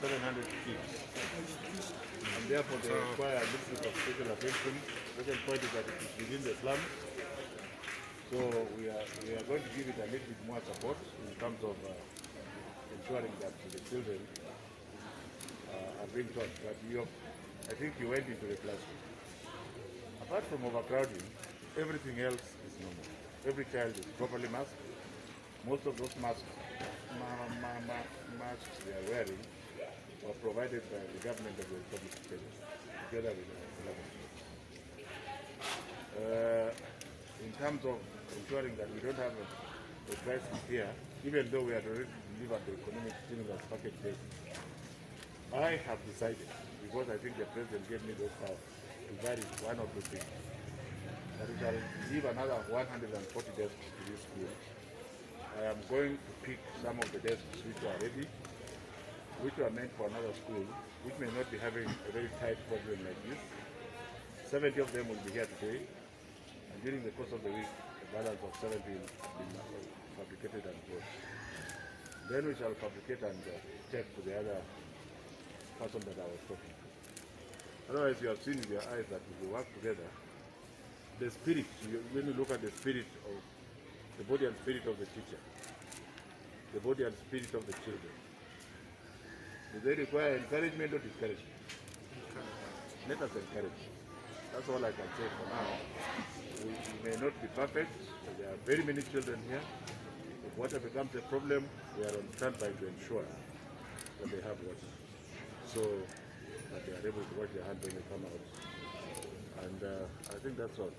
700 kids. And therefore they require a little bit of special attention. The second point is that it is within the slums. So we are going to give it a little bit more support in terms of ensuring that the children are being taught. But I think you went into the classroom. Apart from overcrowding, everything else is normal. Every child is properly masked. Most of those masks they are wearing were provided by the government of the Republic of Kenya, together with the government. In terms of ensuring that we don't have a crisis here, even though we had already delivered the economic stimulus package basis, I have decided, because I think the president gave me those powers, to vary one of the things, that we shall give another 140 desks to this school. I am going to pick some of the desks which are ready, which are meant for another school, which may not be having a very tight program like this. 70 of them will be here today, and during the course of the week, the balance of 70 will be fabricated and brought. Then we shall fabricate and take to the other person that I was talking to. Otherwise, you have seen with your eyes that if we work together, the spirit, when you look at the spirit of the body and spirit of the teacher, the body and spirit of the children, do they require encouragement or discouragement? Let us encourage. That's all I can say for now. We may not be perfect, but there are very many children here. If water becomes a problem, we are on standby to ensure that they have water, so that they are able to wash their hands when they come out. And I think that's all.